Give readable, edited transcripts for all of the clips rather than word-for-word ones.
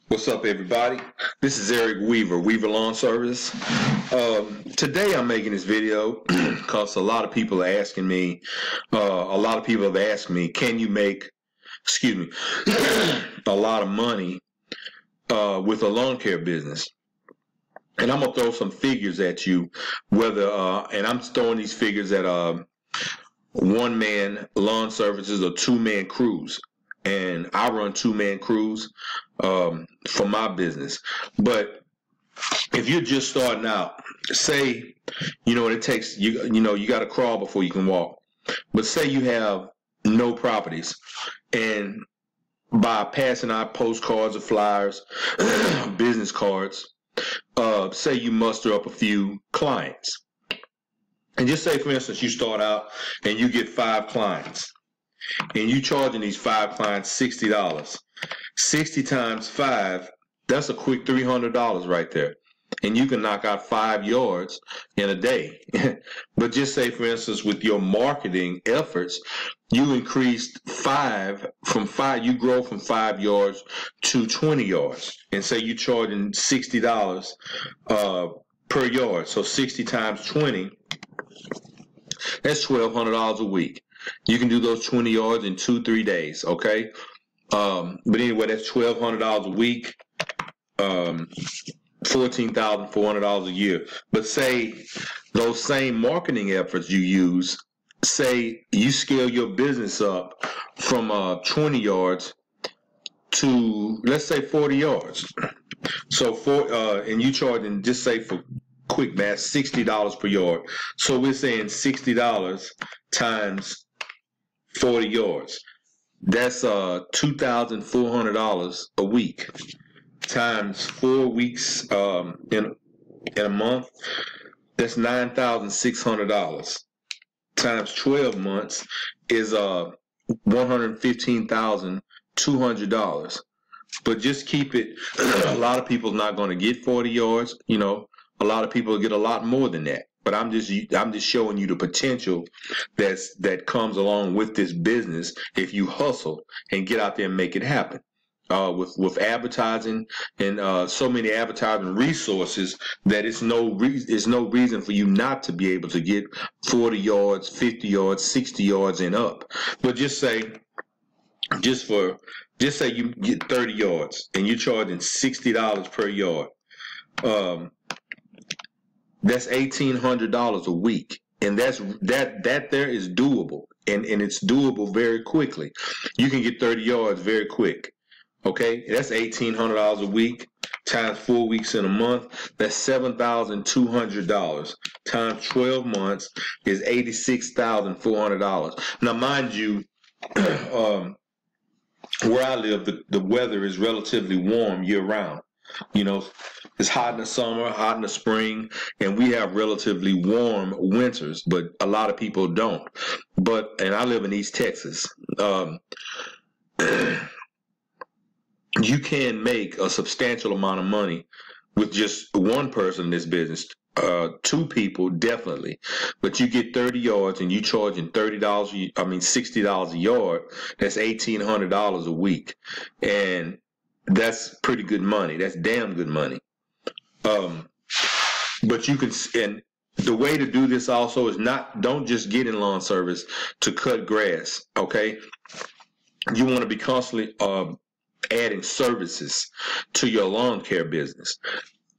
What's up, everybody? This is Ericwvr, Weaver Lawn Service. Today I'm making this video because a lot of people are asking me, have asked me, can you make, a lot of money with a lawn care business? And I'm going to throw some figures at you, and I'm throwing these figures at one-man lawn services or two-man crews. And I run two-man crews for my business. But if you're just starting out, say, it takes, you got to crawl before you can walk. But say you have no properties, and by passing out postcards or flyers, business cards, say you muster up a few clients. And just say, for instance, you start out and you get 5 clients. And you charging these 5 clients $60. 60 times 5, that's a quick $300 right there. And you can knock out 5 yards in a day. But just say, for instance, with your marketing efforts, you increased you grow from 5 yards to 20 yards. And say you're charging $60 per yard. So 60 times 20, that's $1,200 a week. You can do those 20 yards in 2-3 days, okay? But anyway, that's $1,200 a week, $14,400 a year. But say those same marketing efforts you use, say you scale your business up from 20 yards to, let's say, 40 yards. So and you charging, just say for quick math, $60 per yard. So we're saying $60 times 40 yards. That's $2,400 a week times 4 weeks in a month. That's $9,600 times 12 months is $115,200. But just keep it. A lot of people not going to get 40 yards. A lot of people get a lot more than that. But I'm just showing you the potential that comes along with this business if you hustle and get out there and make it happen. With advertising and so many advertising resources that it's no reason for you not to be able to get 40 yards, 50 yards, 60 yards and up. But just say you get 30 yards and you're charging $60 per yard. That's $1,800 a week, and that there is doable, and it's doable very quickly. You can get 30 yards very quick. Okay, that's $1,800 a week times 4 weeks in a month. That's $7,200 times 12 months is $86,400. Now, mind you, where I live, the weather is relatively warm year round. It's hot in the summer, hot in the spring, and we have relatively warm winters, but a lot of people don't. And I live in East Texas. You can make a substantial amount of money with just one person in this business. 2 people, definitely. But you get 30 yards and you charging $60 a yard. That's $1,800 a week. And that's pretty good money. That's damn good money. But you can, and the way to do this also is don't just get in lawn service to cut grass, okay? You want to be constantly adding services to your lawn care business.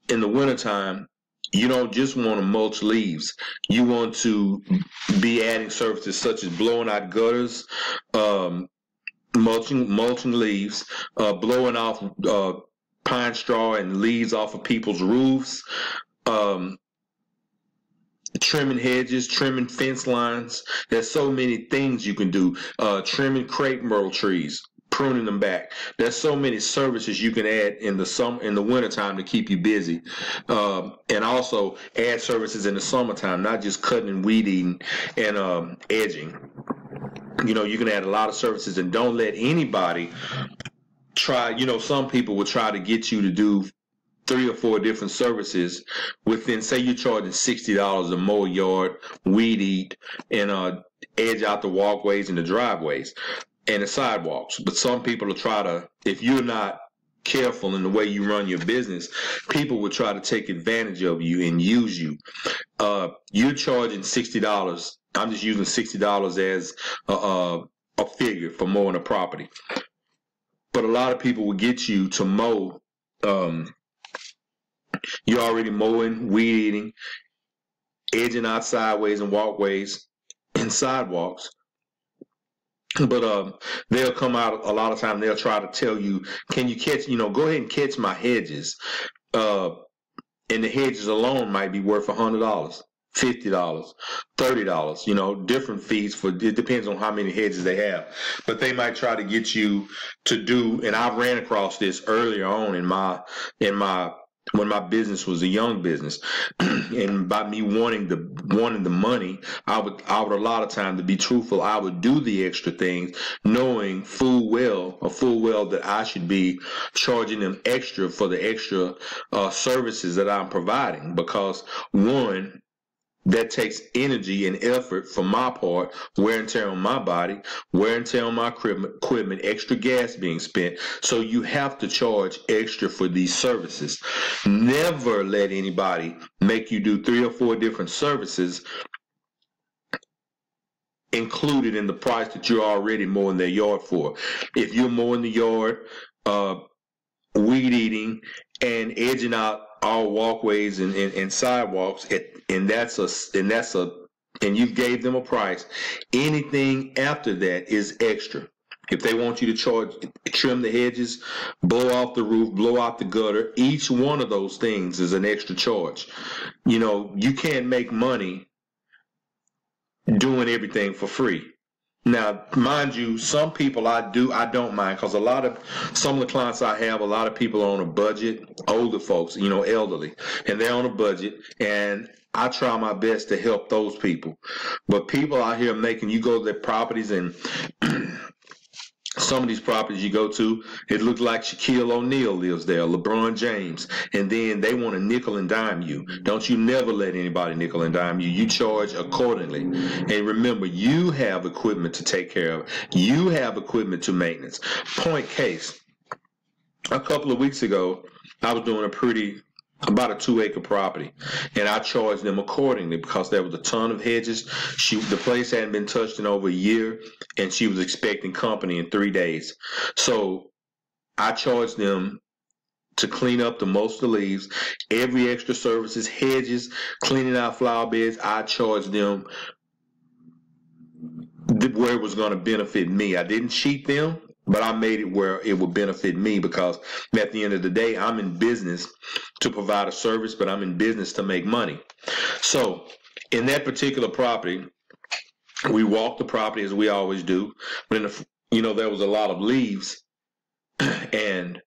In the wintertime, you don't just want to mulch leaves. You want to be adding services such as blowing out gutters, mulching leaves, blowing off pine straw and leaves off of people's roofs, trimming hedges, trimming fence lines. There's so many things you can do. Trimming crepe myrtle trees, pruning them back. There's so many services you can add in the wintertime to keep you busy. And also add services in the summertime, not just cutting and weed eating and edging. You can add a lot of services, and don't let anybody try. Some people will try to get you to do 3 or 4 different services within, say you're charging $60 a mow yard, weed eat, and edge out the walkways and the driveways and the sidewalks. But some people will try to, if you're not careful in the way you run your business, people will try to take advantage of you and use you. You're charging $60. I'm just using $60 as a figure for mowing a property. But a lot of people will get you to mow. You're already mowing, weed eating, edging out sideways and walkways and sidewalks. But they'll come out a lot of time. They'll try to tell you, can you catch, go ahead and catch my hedges. And the hedges alone might be worth $100, $50, $30, different fees it depends on how many hedges they have. But they might try to get you to do, and I ran across this earlier on when my business was a young business, and by me wanting the money, I would a lot of time, to be truthful, I would do the extra things, knowing full well that I should be charging them extra for the extra services that I'm providing, because one, that takes energy and effort from my part, wear and tear on my body, wear and tear on my equipment, extra gas being spent. So you have to charge extra for these services. Never let anybody make you do 3 or 4 different services included in the price that you're already mowing their yard for. If you're mowing the yard, weed eating, and edging out all walkways and sidewalks, and you gave them a price, anything after that is extra. If they want you to trim the hedges, blow off the roof, blow out the gutter, each one of those things is an extra charge. You can't make money doing everything for free. Now, mind you, some people I don't mind, because some of the clients I have, a lot of people are on a budget, older folks, elderly, and they're on a budget, and I try my best to help those people. But people out here you go to their properties, and some of these properties you go to, it looks like Shaquille O'Neal lives there, LeBron James, and then they want to nickel and dime you. Don't you never let anybody nickel and dime you. You charge accordingly. And remember, you have equipment to take care of. You have equipment to maintenance. Point case, a couple of weeks ago, I was doing about a 2-acre property, and I charged them accordingly because there was a ton of hedges. The place hadn't been touched in over a year, and she was expecting company in 3 days. So I charged them to clean up the most of the leaves, every extra services, hedges, cleaning out flower beds. I charged them where it was going to benefit me. I didn't cheat them, but I made it where it would benefit me, because at the end of the day, I'm in business to provide a service, but I'm in business to make money. So in that particular property, we walked the property as we always do. But there was a lot of leaves, and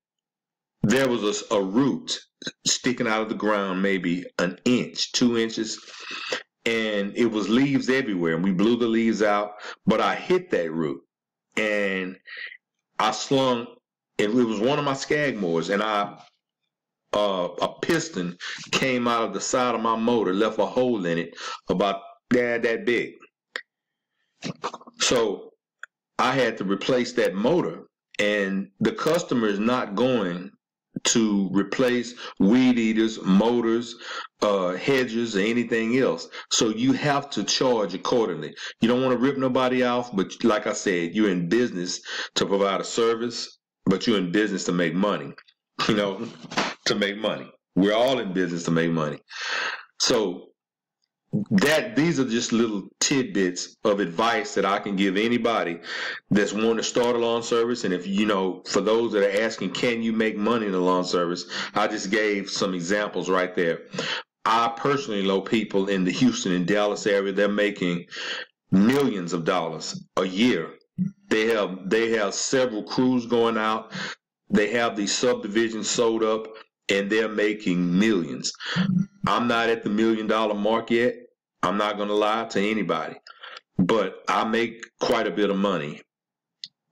there was a root sticking out of the ground, maybe an inch, 2 inches, and it was leaves everywhere. And we blew the leaves out, but I hit that root, and I slung, it was one of my skag mowers, and a piston came out of the side of my motor, left a hole in it about that big. So I had to replace that motor, and the customer is not going to replace weed eaters, motors, hedges, or anything else. So you have to charge accordingly. You don't want to rip nobody off, but like I said, you're in business to provide a service, but you're in business to make money. To make money. We're all in business to make money. So these are just little tidbits of advice that I can give anybody that's wanting to start a lawn service. And if for those that are asking, can you make money in a lawn service, I just gave some examples right there. I personally know people in the Houston and Dallas area, they're making millions of dollars a year. They have several crews going out. They have these subdivisions sold up, and they're making millions. I'm not at the $1 million mark yet. I'm not going to lie to anybody, but I make quite a bit of money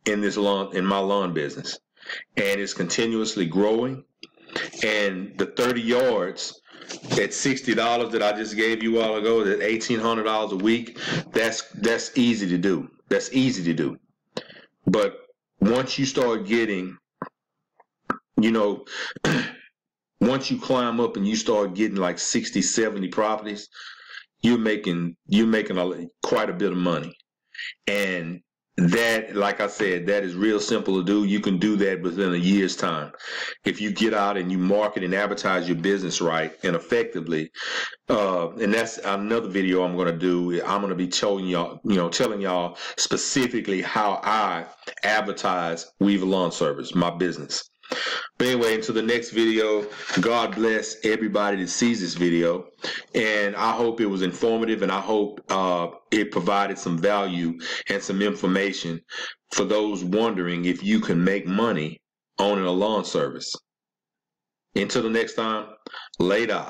in my lawn business, and it's continuously growing. And the 30 yards at $60 that I just gave you all ago, that $1,800 a week, that's easy to do. That's easy to do. But once you start getting you know, once you climb up and you start getting like 60, 70 properties, you're making quite a bit of money. And that, like I said, that is real simple to do. You can do that within a year's time. If you get out and you market and advertise your business right and effectively, and that's another video I'm going to do. I'm going to be telling y'all specifically how I advertise Weaver Lawn Service, my business. But anyway, until the next video, God bless everybody that sees this video. And I hope it was informative, and I hope it provided some value and some information for those wondering if you can make money owning a lawn service. Until the next time, later.